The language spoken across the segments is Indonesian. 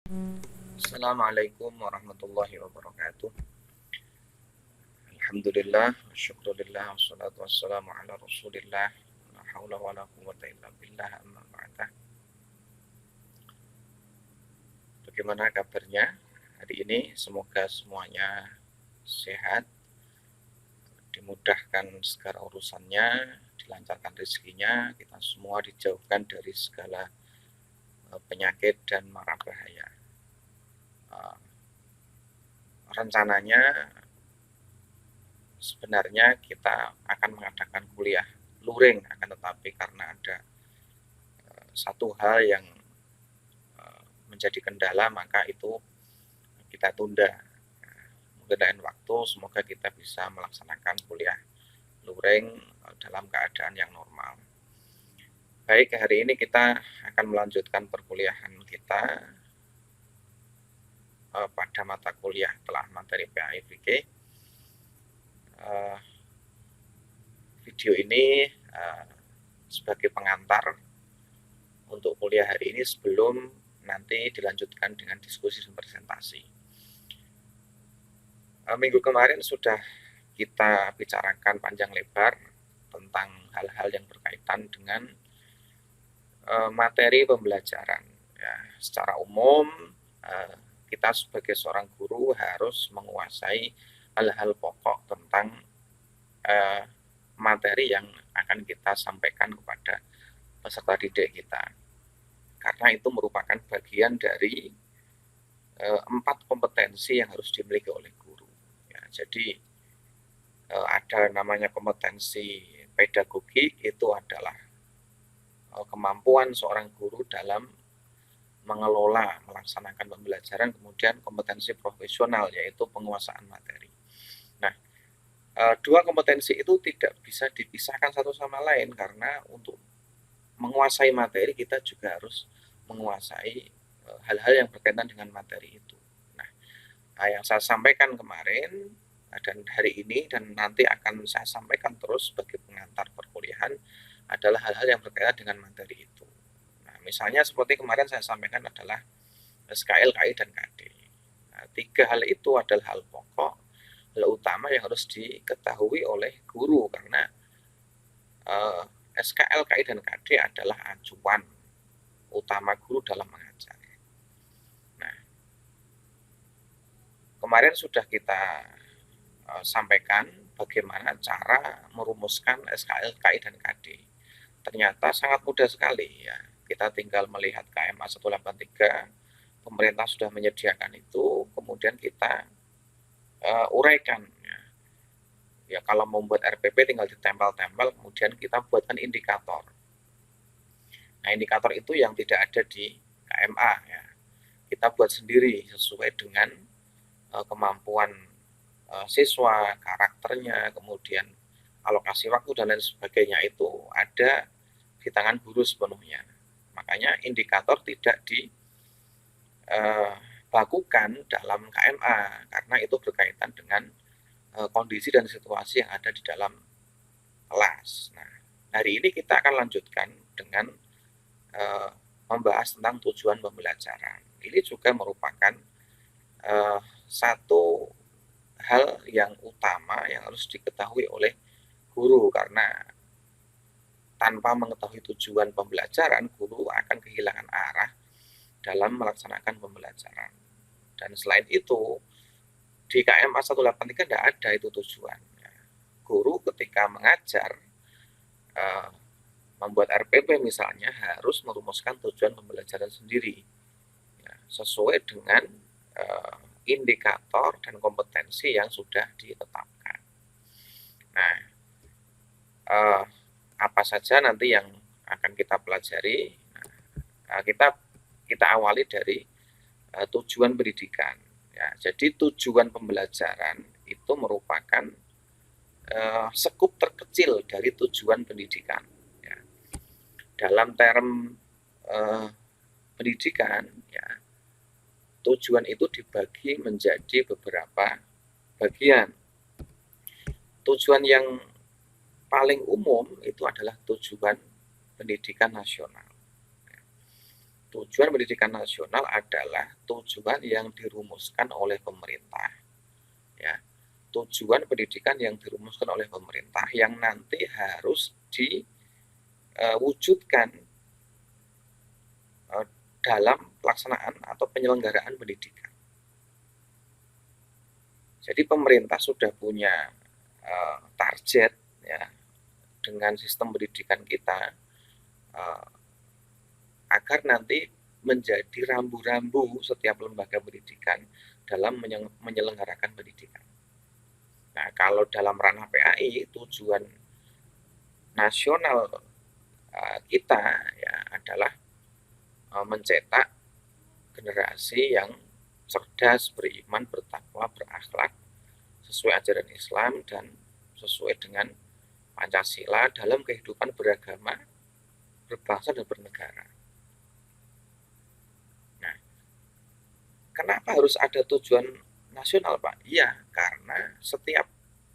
Assalamualaikum warahmatullahi wabarakatuh. Alhamdulillah, syukurillah, wassalatu wassalamu ala rasulillah. La hawla wa la quwwata illa billah, amma ba'dah. Bagaimana kabarnya hari ini? Semoga semuanya sehat, dimudahkan segala urusannya, dilancarkan rezekinya, kita semua dijauhkan dari segala penyakit dan mara bahaya. Rencananya sebenarnya kita akan mengadakan kuliah luring, akan tetapi karena ada satu hal yang menjadi kendala, maka itu kita tunda. Mungkin lain waktu semoga kita bisa melaksanakan kuliah luring dalam keadaan yang normal. Baik, hari ini kita akan melanjutkan perkuliahan kita pada mata kuliah telah materi PAI fikih. Video ini sebagai pengantar untuk kuliah hari ini sebelum nanti dilanjutkan dengan diskusi dan presentasi. Minggu kemarin sudah kita bicarakan panjang lebar tentang hal-hal yang berkaitan dengan materi pembelajaran. Ya, secara umum kita sebagai seorang guru harus menguasai hal-hal pokok tentang materi yang akan kita sampaikan kepada peserta didik kita, karena itu merupakan bagian dari 4 kompetensi yang harus dimiliki oleh guru. Ya, jadi ada namanya kompetensi pedagogik, itu adalah kemampuan seorang guru dalam mengelola, melaksanakan pembelajaran. Kemudian kompetensi profesional, yaitu penguasaan materi. Nah, 2 kompetensi itu tidak bisa dipisahkan satu sama lain, karena untuk menguasai materi kita juga harus menguasai hal-hal yang berkaitan dengan materi itu. Nah, yang saya sampaikan kemarin dan hari ini dan nanti akan saya sampaikan terus sebagai pengantar perkuliahan adalah hal-hal yang berkaitan dengan materi itu. Nah, misalnya seperti kemarin saya sampaikan adalah SKL, KI, dan KD. Nah, 3 hal itu adalah hal pokok, hal utama yang harus diketahui oleh guru, karena SKL, KI, dan KD adalah acuan utama guru dalam mengajar. Nah, kemarin sudah kita sampaikan bagaimana cara merumuskan SKL, KI, dan KD. Ternyata sangat mudah sekali ya. Kita tinggal melihat KMA 183, pemerintah sudah menyediakan itu, kemudian kita uraikan. Ya, kalau membuat RPP tinggal ditempel-tempel, kemudian kita buatkan indikator. Nah, indikator itu yang tidak ada di KMA ya. Kita buat sendiri sesuai dengan kemampuan siswa, karakternya, kemudian alokasi waktu dan lain sebagainya, itu ada di tangan guru sepenuhnya. Makanya indikator tidak dibakukan dalam KMA, karena itu berkaitan dengan kondisi dan situasi yang ada di dalam kelas. Nah, hari ini kita akan lanjutkan dengan membahas tentang tujuan pembelajaran. Ini juga merupakan satu hal yang utama yang harus diketahui oleh guru, karena tanpa mengetahui tujuan pembelajaran, guru akan kehilangan arah dalam melaksanakan pembelajaran. Dan selain itu, di KMA 183 tidak ada itu tujuan. Guru ketika mengajar, membuat RPP misalnya, harus merumuskan tujuan pembelajaran sendiri ya, sesuai dengan indikator dan kompetensi yang sudah ditetapkan. Nah, apa saja nanti yang akan kita pelajari? Nah, kita awali dari tujuan pendidikan. Ya, jadi tujuan pembelajaran itu merupakan sekup terkecil dari tujuan pendidikan. Ya. Dalam term pendidikan, ya, tujuan itu dibagi menjadi beberapa bagian. Tujuan yang paling umum itu adalah tujuan pendidikan nasional. Tujuan pendidikan nasional adalah tujuan yang dirumuskan oleh pemerintah. Ya, tujuan pendidikan yang dirumuskan oleh pemerintah yang nanti harus diwujudkan dalam pelaksanaan atau penyelenggaraan pendidikan. Jadi pemerintah sudah punya target ya dengan sistem pendidikan kita agar nanti menjadi rambu-rambu setiap lembaga pendidikan dalam menyelenggarakan pendidikan. Nah, kalau dalam ranah PAI tujuan nasional kita ya adalah mencetak generasi yang cerdas, beriman, bertakwa, berakhlak sesuai ajaran Islam dan sesuai dengan Pancasila dalam kehidupan beragama, berbangsa dan bernegara. Nah, kenapa harus ada tujuan nasional, Pak? Iya, karena setiap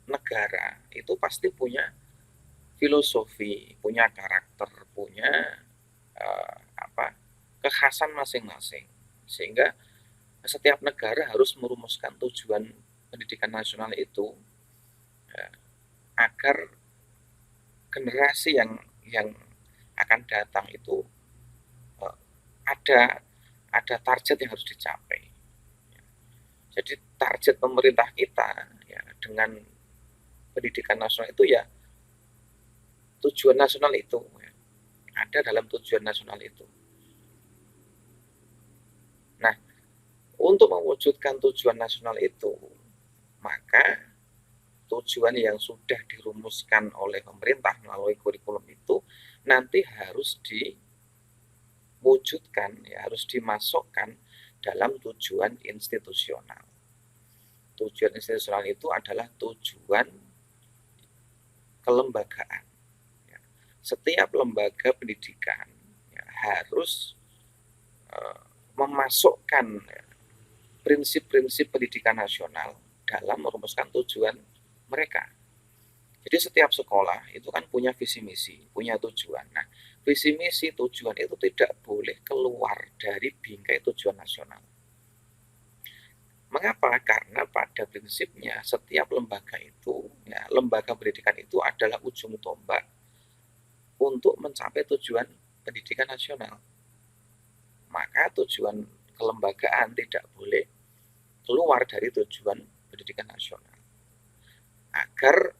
negara itu pasti punya filosofi, punya karakter, punya kekhasan masing-masing. Sehingga setiap negara harus merumuskan tujuan pendidikan nasional itu ya, agar generasi yang akan datang itu ada target yang harus dicapai. Jadi target pemerintah kita ya, dengan pendidikan nasional itu ya tujuan nasional itu ya, ada dalam tujuan nasional itu. Nah, untuk mewujudkan tujuan nasional itu, maka tujuan yang sudah dirumuskan oleh pemerintah melalui kurikulum itu nanti harus diwujudkan, ya, harus dimasukkan dalam tujuan institusional. Tujuan institusional itu adalah tujuan kelembagaan. Ya. Setiap lembaga pendidikan ya, harus memasukkan prinsip-prinsip pendidikan nasional dalam merumuskan tujuan mereka. Jadi setiap sekolah itu kan punya visi misi, punya tujuan. Nah, visi misi tujuan itu tidak boleh keluar dari bingkai tujuan nasional. Mengapa? Karena pada prinsipnya setiap lembaga itu, ya, lembaga pendidikan itu adalah ujung tombak untuk mencapai tujuan pendidikan nasional. Maka tujuan kelembagaan tidak boleh keluar dari tujuan pendidikan nasional. Agar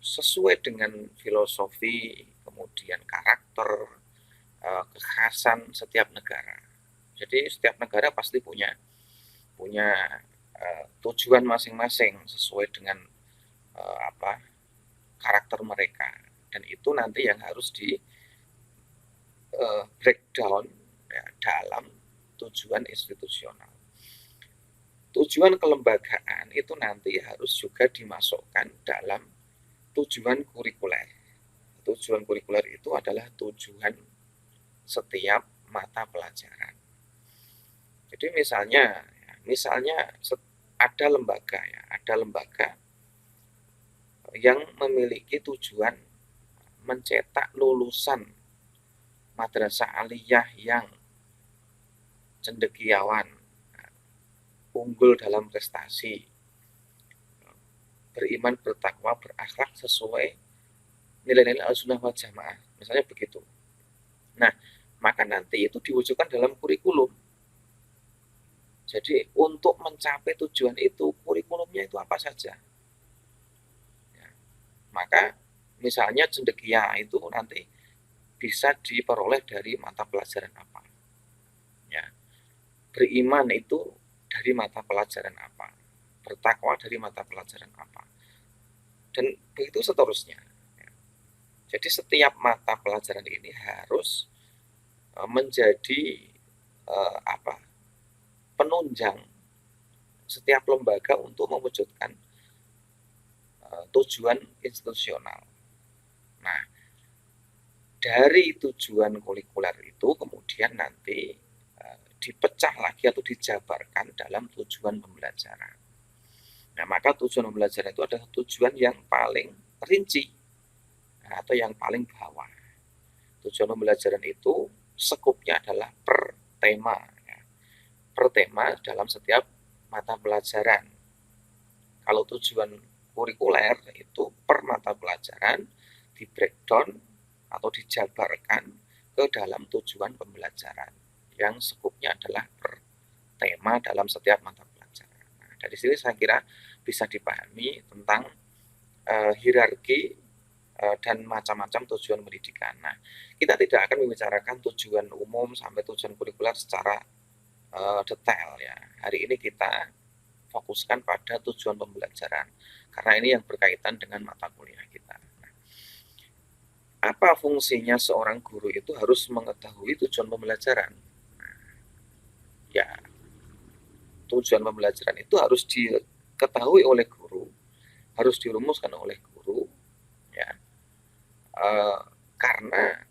sesuai dengan filosofi, kemudian karakter, kekhasan setiap negara. Jadi setiap negara pasti punya tujuan masing-masing sesuai dengan karakter mereka, dan itu nanti yang harus di breakdown ya, dalam tujuan institusional. Tujuan kelembagaan itu nanti harus juga dimasukkan dalam tujuan kurikuler. Tujuan kurikuler itu adalah tujuan setiap mata pelajaran. Jadi misalnya ada lembaga yang memiliki tujuan mencetak lulusan madrasah aliyah yang cendekiawan, unggul dalam prestasi, beriman, bertakwa, berakhlak sesuai nilai-nilai Ahlussunnah wal Jamaah, misalnya begitu. Nah, maka nanti itu diwujudkan dalam kurikulum. Jadi untuk mencapai tujuan itu, kurikulumnya itu apa saja. Ya, maka misalnya cendekia itu nanti bisa diperoleh dari mata pelajaran apa. Ya, beriman itu dari mata pelajaran apa, bertakwa dari mata pelajaran apa, dan begitu seterusnya. Jadi setiap mata pelajaran ini harus menjadi penunjang setiap lembaga untuk mewujudkan tujuan institusional. Nah, dari tujuan kurikuler itu kemudian nanti dipecah lagi atau dijabarkan dalam tujuan pembelajaran. Nah, maka tujuan pembelajaran itu adalah tujuan yang paling rinci atau yang paling bawah. Tujuan pembelajaran itu Skupnya adalah per tema, ya. Per tema dalam setiap mata pelajaran. Kalau tujuan kurikuler itu per mata pelajaran di breakdown atau dijabarkan ke dalam tujuan pembelajaran yang skupnya adalah per tema dalam setiap mata pelajaran. Nah, dari sini saya kira bisa dipahami tentang hierarki dan macam-macam tujuan pendidikan. Nah, kita tidak akan membicarakan tujuan umum sampai tujuan kurikuler secara detail ya. Hari ini kita fokuskan pada tujuan pembelajaran karena ini yang berkaitan dengan mata kuliah kita. Nah, apa fungsinya seorang guru itu harus mengetahui tujuan pembelajaran? Nah, ya, tujuan pembelajaran itu harus diketahui oleh guru, harus dirumuskan oleh guru, ya, karena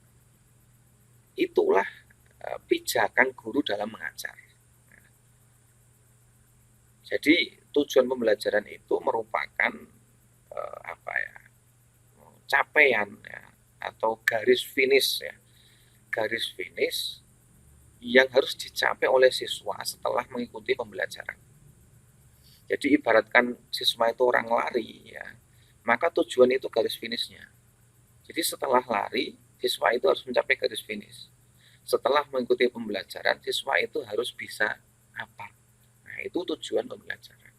itulah pijakan guru dalam mengajar. Jadi tujuan pembelajaran itu merupakan capaian ya, atau garis finish ya, garis finish yang harus dicapai oleh siswa setelah mengikuti pembelajaran. Jadi ibaratkan siswa itu orang lari ya, maka tujuan itu garis finishnya. Jadi setelah lari, siswa itu harus mencapai garis finish. Setelah mengikuti pembelajaran, siswa itu harus bisa apa? Nah, itu tujuan pembelajaran.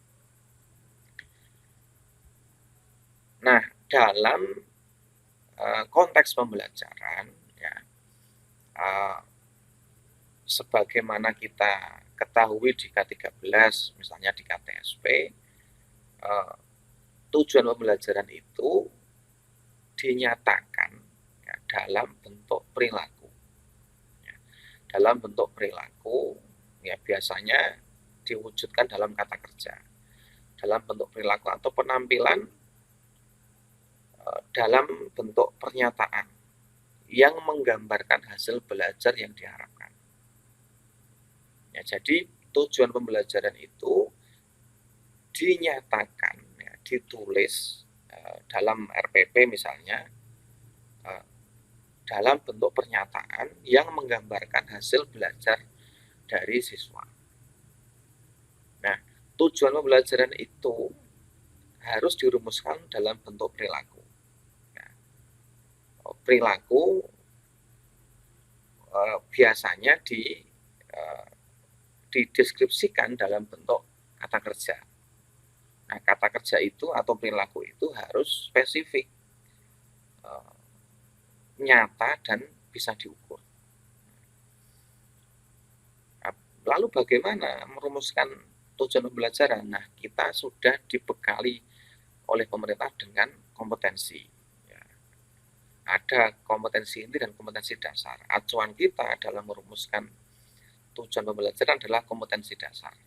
Nah, dalam konteks pembelajaran, ya, sebagaimana kita ketahui di K13, misalnya di KTSP, tujuan pembelajaran itu dinyatakan ya, dalam bentuk perilaku. Ya, dalam bentuk perilaku, ya biasanya diwujudkan dalam kata kerja. Dalam bentuk perilaku atau penampilan dalam bentuk pernyataan yang menggambarkan hasil belajar yang diharapkan. Ya, jadi tujuan pembelajaran itu dinyatakan, ya, ditulis dalam RPP misalnya, dalam bentuk pernyataan yang menggambarkan hasil belajar dari siswa. Nah, tujuan pembelajaran itu harus dirumuskan dalam bentuk perilaku. Nah, perilaku biasanya dideskripsikan dalam bentuk kata kerja. Nah, kata kerja itu atau perilaku itu harus spesifik, nyata, dan bisa diukur. Nah, lalu bagaimana merumuskan tujuan pembelajaran? Nah, kita sudah dibekali oleh pemerintah dengan kompetensi. Ya. Ada kompetensi inti dan kompetensi dasar. Acuan kita dalam merumuskan tujuan pembelajaran adalah kompetensi dasar.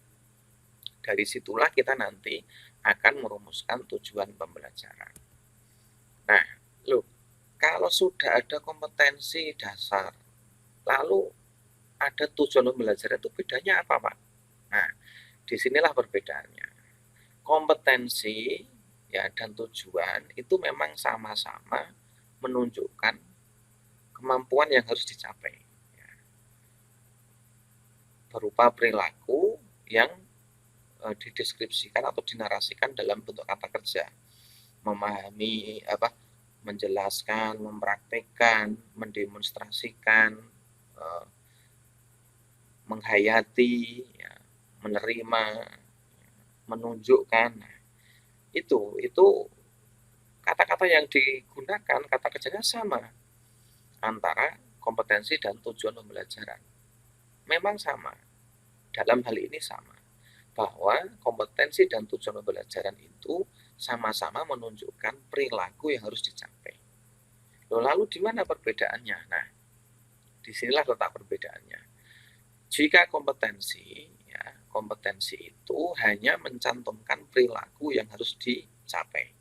Dari situlah kita nanti akan merumuskan tujuan pembelajaran. Nah, kalau sudah ada kompetensi dasar, lalu ada tujuan pembelajaran, itu bedanya apa, Pak? Nah, disinilah perbedaannya. Kompetensi ya dan tujuan itu memang sama-sama menunjukkan kemampuan yang harus dicapai. Ya. Berupa perilaku yang dideskripsikan atau dinarasikan dalam bentuk kata kerja. Memahami menjelaskan, mempraktekkan, mendemonstrasikan, menghayati, ya, menerima, menunjukkan. Nah, itu kata-kata yang digunakan, kata kerjanya sama antara kompetensi dan tujuan pembelajaran. Memang sama. Dalam hal ini sama. Bahwa kompetensi dan tujuan pembelajaran itu sama-sama menunjukkan perilaku yang harus dicapai. Lalu di mana perbedaannya? Nah, disinilah letak perbedaannya. Jika kompetensi itu hanya mencantumkan perilaku yang harus dicapai,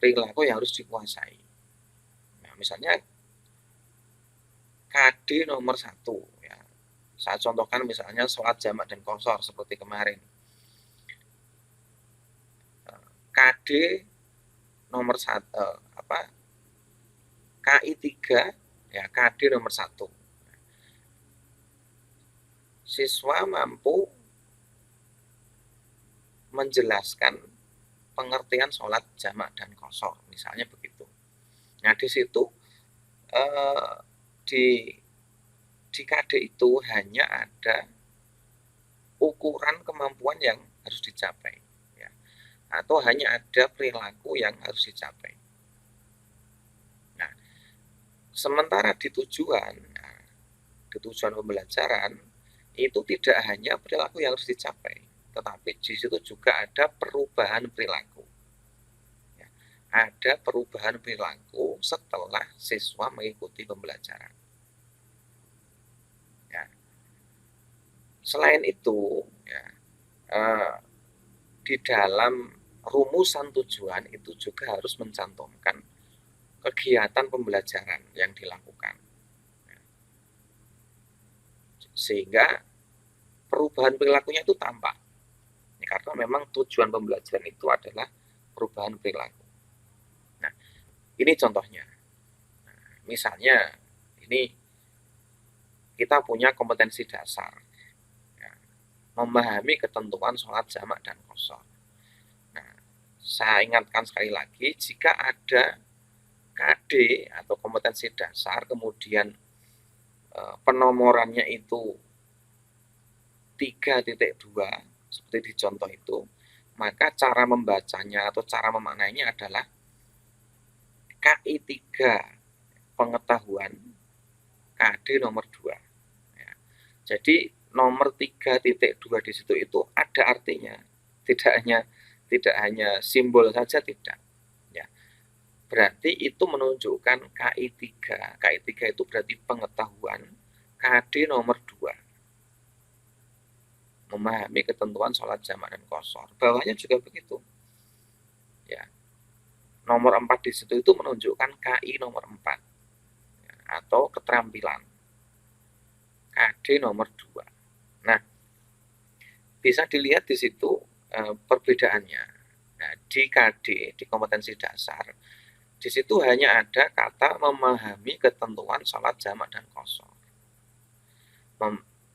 perilaku yang harus dikuasai. Nah, misalnya KD nomor 1, ya. Saya contohkan misalnya sholat jamak dan qashar seperti kemarin. KD nomor 1 KI 3 ya, KD nomor 1. siswa mampu menjelaskan pengertian sholat jamak dan qashar, misalnya begitu. Nah, di situ di KD itu hanya ada ukuran kemampuan yang harus dicapai, ya, atau hanya ada perilaku yang harus dicapai. Nah, sementara di tujuan pembelajaran itu tidak hanya perilaku yang harus dicapai, tetapi di situ juga ada perubahan perilaku. Ya, ada perubahan perilaku setelah siswa mengikuti pembelajaran. Ya. Selain itu, ya, di dalam rumusan tujuan itu juga harus mencantumkan kegiatan pembelajaran yang dilakukan, sehingga perubahan perilakunya itu tampak. Karena memang tujuan pembelajaran itu adalah perubahan perilaku. Nah, ini contohnya. Misalnya, ini kita punya kompetensi dasar, ya, memahami ketentuan sholat jamak dan qashar. Nah, saya ingatkan sekali lagi, jika ada KD atau kompetensi dasar, kemudian penomorannya itu 3.2, seperti di contoh itu, maka cara membacanya atau cara memaknainya adalah KI 3 pengetahuan, KD nomor 2. Ya. Jadi nomor 3.2 di situ itu ada artinya, tidak hanya simbol saja, tidak. Ya. Berarti itu menunjukkan KI 3. KI 3 itu berarti pengetahuan, KD nomor 2. Memahami ketentuan sholat jamak dan qashar. Bawahnya juga begitu. Ya. Nomor 4 di situ itu menunjukkan KI nomor 4. Ya, atau keterampilan. KD nomor 2. Nah, bisa dilihat di situ perbedaannya. Nah, di KD, di kompetensi dasar, di situ hanya ada kata memahami ketentuan sholat jamak dan qashar.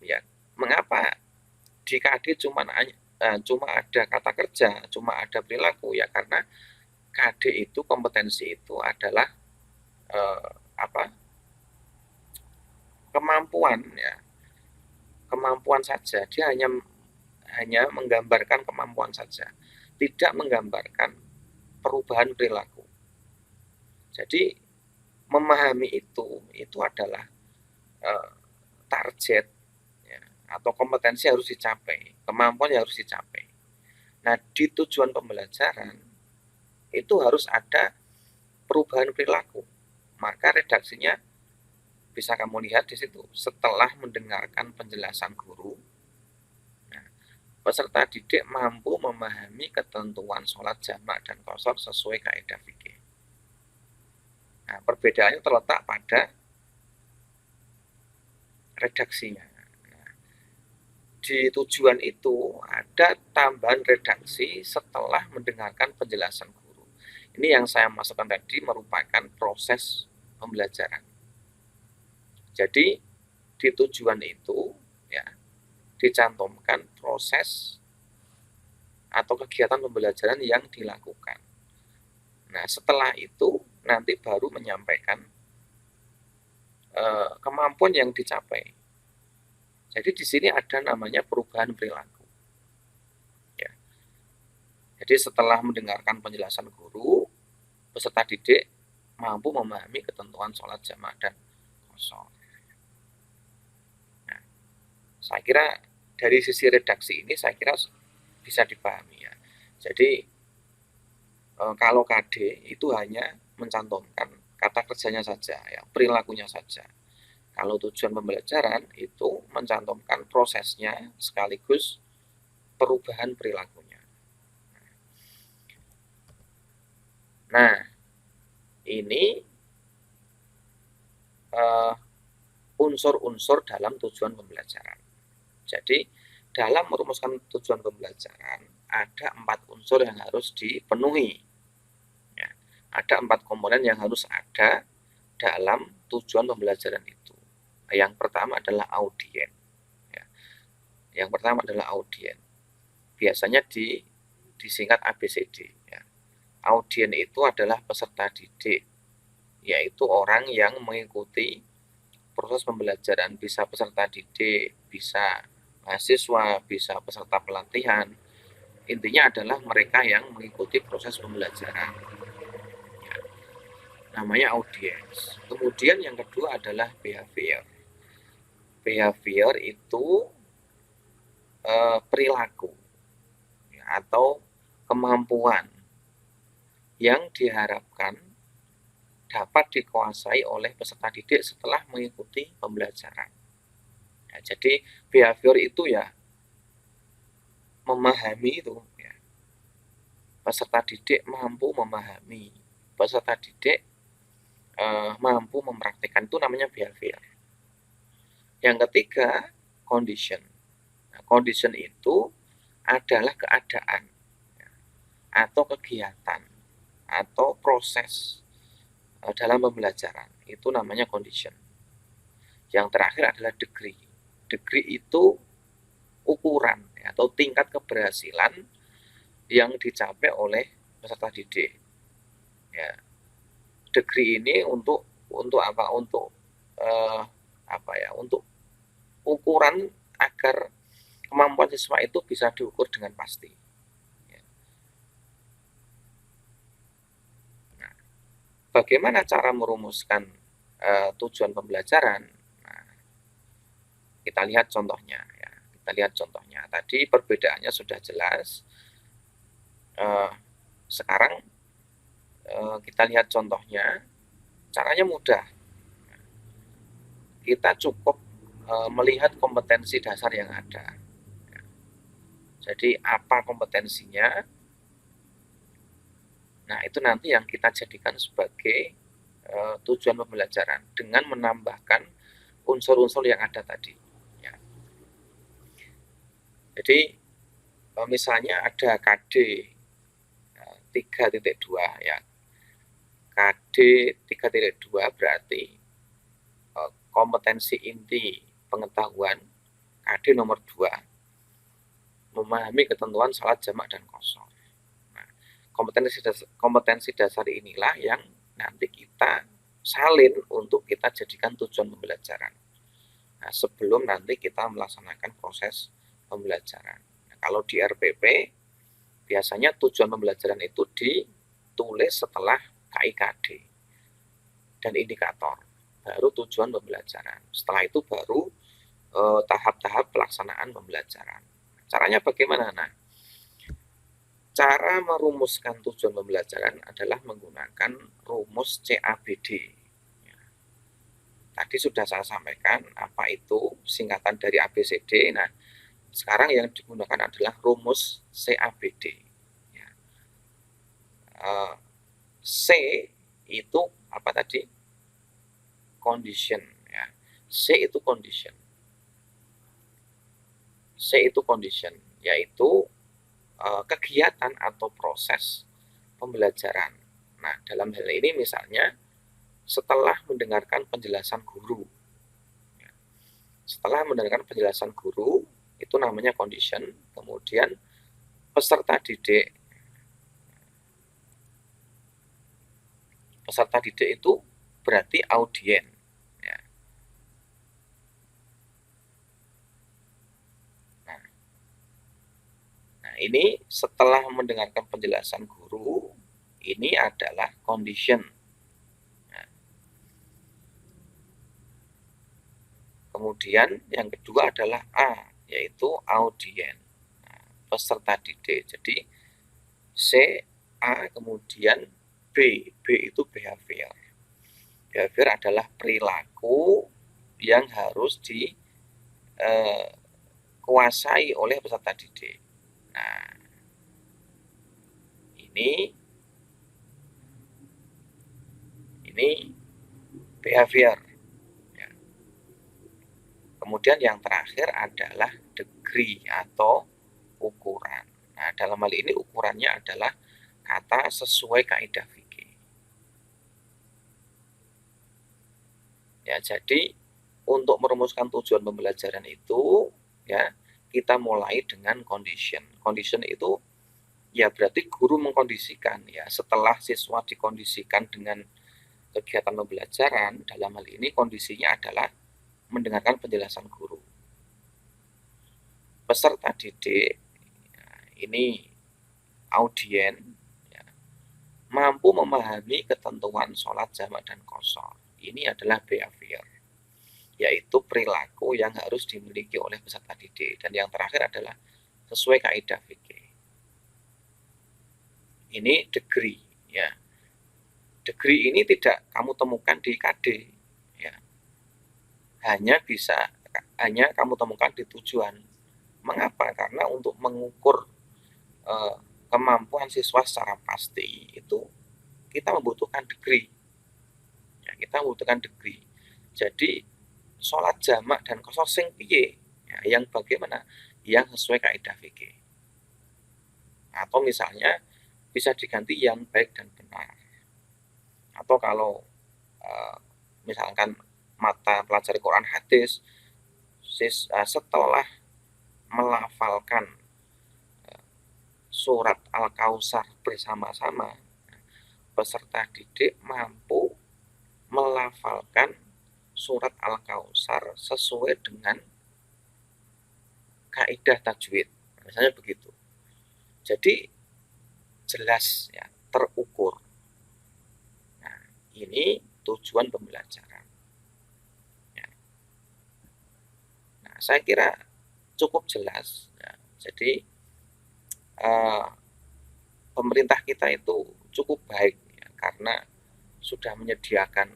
Ya, mengapa di KD cuma ada kata kerja, cuma ada perilaku? Ya karena KD itu, kompetensi itu adalah kemampuan, ya, kemampuan saja. Dia hanya menggambarkan kemampuan saja, tidak menggambarkan perubahan perilaku. Jadi memahami itu adalah target, ya, atau kompetensi harus dicapai, kemampuan yang harus dicapai. Nah, di tujuan pembelajaran itu harus ada perubahan perilaku. Maka redaksinya bisa kamu lihat di situ. Setelah mendengarkan penjelasan guru, nah, peserta didik mampu memahami ketentuan sholat jamak dan qashar sesuai kaidah fikih. Nah, perbedaannya terletak pada redaksinya. Nah, di tujuan itu ada tambahan redaksi setelah mendengarkan penjelasan guru. Ini yang saya masukkan tadi merupakan proses pembelajaran. Jadi di tujuan itu, ya, dicantumkan proses atau kegiatan pembelajaran yang dilakukan. Nah, setelah itu nanti baru menyampaikan kemampuan yang dicapai. Jadi di sini ada namanya perubahan perilaku. Ya. Jadi setelah mendengarkan penjelasan guru, peserta didik mampu memahami ketentuan sholat jamak dan qashar. Nah, saya kira dari sisi redaksi ini saya kira bisa dipahami, ya. Jadi kalau KD itu hanya mencantumkan kata kerjanya saja, ya, perilakunya saja. Kalau tujuan pembelajaran itu mencantumkan prosesnya sekaligus perubahan perilakunya. Nah, ini unsur-unsur dalam tujuan pembelajaran. Jadi dalam merumuskan tujuan pembelajaran ada 4 unsur yang harus dipenuhi. Ya, ada 4 komponen yang harus ada dalam tujuan pembelajaran itu. Yang pertama adalah audien. Ya, Yang pertama adalah audien. Biasanya disingkat ABCD. Ya. Audien itu adalah peserta didik, yaitu orang yang mengikuti proses pembelajaran, bisa peserta didik, bisa mahasiswa, bisa peserta pelatihan. Intinya adalah mereka yang mengikuti proses pembelajaran. Ya, namanya audiens. Kemudian yang kedua adalah behavior. Behavior itu perilaku ya, atau kemampuan yang diharapkan dapat dikuasai oleh peserta didik setelah mengikuti pembelajaran. Ya, jadi behavior itu ya memahami itu ya. Peserta didik mampu memahami, peserta didik mampu mempraktikkan, itu namanya behavior. Yang ketiga, condition. Nah, condition itu adalah keadaan ya, atau kegiatan atau proses dalam pembelajaran. Itu namanya condition. Yang terakhir adalah degree. Degree itu ukuran ya, atau tingkat keberhasilan yang dicapai oleh peserta didik. Ya, degree ini untuk apa? Untuk untuk ukuran agar kemampuan siswa itu bisa diukur dengan pasti. Ya. Nah, bagaimana cara merumuskan tujuan pembelajaran? Nah, kita lihat contohnya. Ya. Kita lihat contohnya. Tadi perbedaannya sudah jelas. Sekarang kita lihat contohnya. Caranya mudah. Kita cukup melihat kompetensi dasar yang ada. Jadi apa kompetensinya? Nah, itu nanti yang kita jadikan sebagai tujuan pembelajaran dengan menambahkan unsur-unsur yang ada tadi. Ya. Jadi misalnya ada KD 3.2 ya. KD 3.2 berarti kompetensi inti pengetahuan. KD nomor 2, memahami ketentuan salat jamak dan qashar. Nah, kompetensi dasar inilah yang nanti kita salin untuk kita jadikan tujuan pembelajaran. Nah, sebelum nanti kita melaksanakan proses pembelajaran. Nah, kalau di RPP biasanya tujuan pembelajaran itu ditulis setelah KIKD dan indikator, baru tujuan pembelajaran. Setelah itu baru tahap-tahap pelaksanaan pembelajaran. Caranya bagaimana? Nah, cara merumuskan tujuan pembelajaran adalah menggunakan rumus CABD. Tadi sudah saya sampaikan apa itu singkatan dari ABCD. Nah, sekarang yang digunakan adalah rumus CABD. Ya. C itu apa tadi? Condition. Ya. C itu condition. C itu condition, yaitu kegiatan atau proses pembelajaran. Nah, dalam hal ini misalnya setelah mendengarkan penjelasan guru. Setelah mendengarkan penjelasan guru, itu namanya condition. Kemudian peserta didik. Peserta didik itu berarti audien. Ya. Nah, ini setelah mendengarkan penjelasan guru, ini adalah condition. Kemudian yang kedua adalah A, yaitu audien, peserta didik. Jadi C, A, kemudian B. B itu behavior. Behavior adalah perilaku yang harus dikuasai oleh peserta didik. Nah, ini behavior. Kemudian yang terakhir adalah degree atau ukuran. Nah, dalam hal ini ukurannya adalah kata sesuai kaidah fikih. Ya, jadi untuk merumuskan tujuan pembelajaran itu, ya, kita mulai dengan condition. Condition itu ya berarti guru mengkondisikan ya, setelah siswa dikondisikan dengan kegiatan pembelajaran, dalam hal ini kondisinya adalah mendengarkan penjelasan guru. Peserta didik ya, ini audien ya, mampu memahami ketentuan sholat jamak dan qashar. Ini adalah behavior, yaitu perilaku yang harus dimiliki oleh peserta didik. Dan yang terakhir adalah sesuai kaidah fikih. Ini degree ya. Degree ini tidak kamu temukan di KD ya. Hanya kamu temukan di tujuan. Mengapa? Karena untuk mengukur kemampuan siswa secara pasti itu kita membutuhkan degree. Ya, kita membutuhkan degree. Jadi sholat jamak dan qashar sing piye? Ya, yang bagaimana? Yang sesuai kaidah fikih. Atau misalnya bisa diganti yang baik dan benar. Atau kalau misalkan mata pelajari Quran hadis, setelah melafalkan surat Al-Kautsar bersama-sama, peserta didik mampu melafalkan surat Al-Kautsar sesuai dengan kaidah tajwid, misalnya begitu. Jadi jelas ya, terukur. Nah, ini tujuan pembelajaran. Ya. Nah, saya kira cukup jelas. Ya. Jadi pemerintah kita itu cukup baik ya, karena sudah menyediakan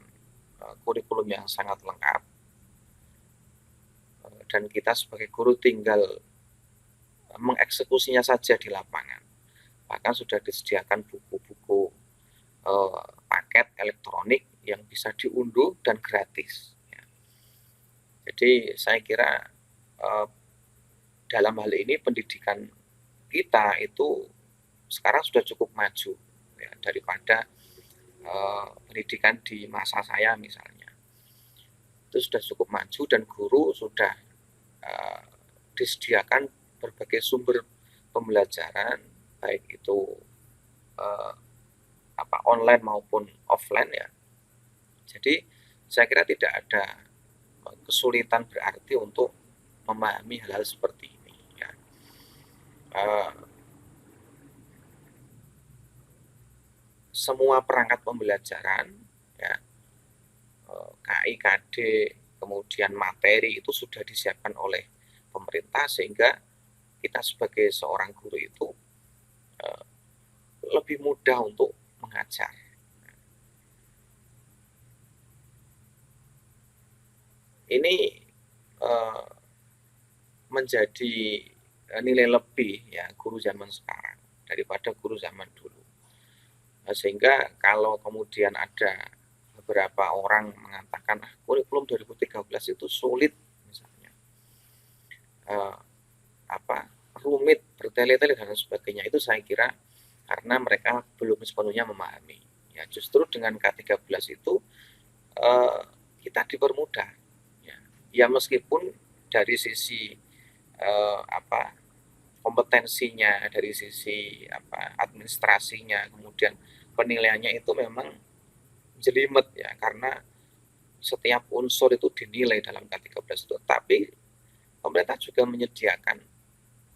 kurikulum yang sangat lengkap, dan kita sebagai guru tinggal mengeksekusinya saja di lapangan. Bahkan sudah disediakan buku-buku paket elektronik yang bisa diunduh dan gratis. Ya. Jadi saya kira dalam hal ini pendidikan kita itu sekarang sudah cukup maju ya, daripada pendidikan di masa saya misalnya. Itu sudah cukup maju dan guru sudah disediakan berbagai sumber pembelajaran, baik itu online maupun offline ya. Jadi saya kira tidak ada kesulitan berarti untuk memahami hal-hal seperti ini ya. Semua perangkat pembelajaran ya, KI, KD, kemudian materi itu sudah disiapkan oleh pemerintah, sehingga kita sebagai seorang guru itu lebih mudah untuk mengajar. Ini menjadi nilai lebih ya guru zaman sekarang daripada guru zaman dulu. Sehingga kalau kemudian ada beberapa orang mengatakan kurikulum 2013 itu sulit misalnya, rumit, bertele-tele dan sebagainya, itu saya kira karena mereka belum sepenuhnya memahami. Ya, justru dengan K13 itu kita dipermudah. Ya meskipun dari sisi kompetensinya, dari sisi administrasinya, kemudian penilaiannya itu memang jelimet ya, karena setiap unsur itu dinilai dalam K13 itu. Tapi pemerintah juga menyediakan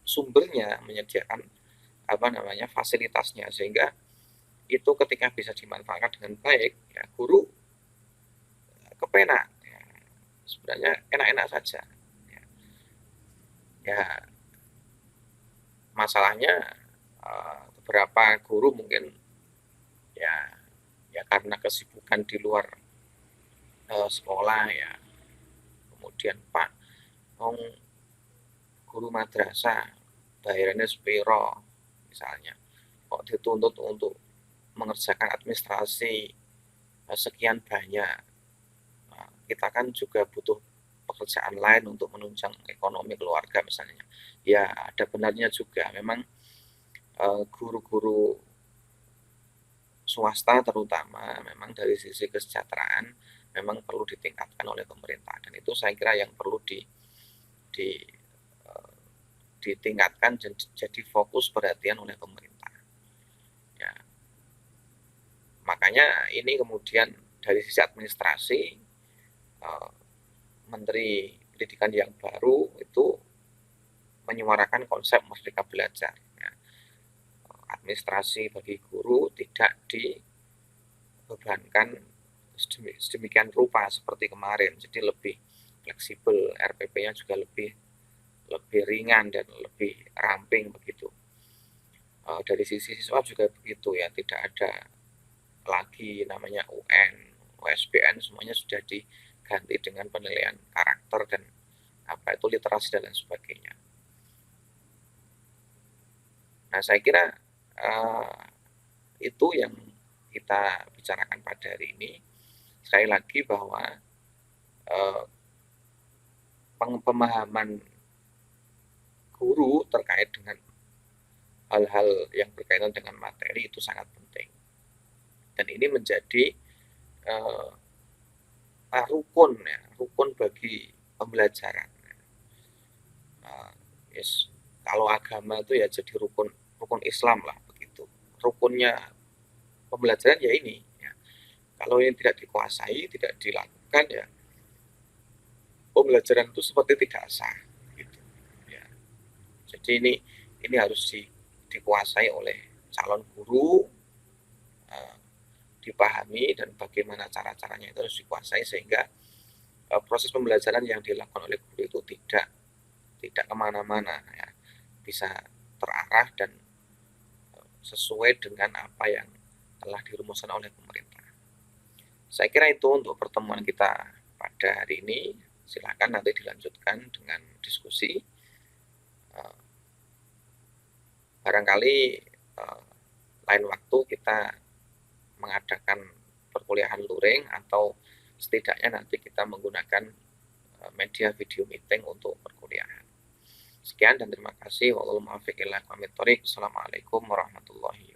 sumbernya, menyediakan fasilitasnya, sehingga itu ketika bisa dimanfaatkan dengan baik ya, guru kepenak ya, sebenarnya enak-enak saja ya. Masalahnya beberapa guru mungkin ya karena kesibukan di luar sekolah ya, kemudian Pak guru madrasah bayarannya sepiro misalnya, kok dituntut untuk mengerjakan administrasi sekian banyak. Kita kan juga butuh pekerjaan lain untuk menunjang ekonomi keluarga misalnya. Ya ada benarnya juga, memang guru-guru swasta terutama memang dari sisi kesejahteraan memang perlu ditingkatkan oleh pemerintah, dan itu saya kira yang perlu ditingkatkan dan jadi fokus perhatian oleh pemerintah. Ya. Makanya ini kemudian dari sisi administrasi, Menteri Pendidikan yang baru itu menyuarakan konsep Merdeka Belajar. Ya. Administrasi bagi guru tidak dibebankan sedemikian rupa seperti kemarin, jadi lebih fleksibel, RPP-nya juga lebih ringan dan lebih ramping begitu. Dari sisi siswa juga begitu ya, tidak ada lagi namanya UN, USBN, semuanya sudah diganti dengan penilaian karakter dan literasi dan lain sebagainya. Nah, saya kira itu yang kita bicarakan pada hari ini. Sekali lagi bahwa pemahaman guru terkait dengan hal-hal yang berkaitan dengan materi itu sangat penting. Dan ini menjadi rukun bagi pembelajaran. Kalau agama itu ya jadi rukun Islam lah begitu. Rukunnya pembelajaran ya ini. Ya. Kalau ini tidak dikuasai, tidak dilakukan ya pembelajaran itu seperti tidak sah. Gitu. Ya. Jadi ini harus dikuasai oleh calon guru, dipahami dan bagaimana cara-caranya itu harus dikuasai sehingga proses pembelajaran yang dilakukan oleh guru itu tidak kemana-mana ya, bisa terarah dan sesuai dengan apa yang telah dirumuskan oleh pemerintah. Saya kira itu untuk pertemuan kita pada hari ini. Silakan nanti dilanjutkan dengan diskusi. Barangkali lain waktu kita mengadakan perkuliahan luring atau setidaknya nanti kita menggunakan media video meeting untuk perkuliahan. Sekian dan terima kasih. Wassalamualaikum warahmatullahi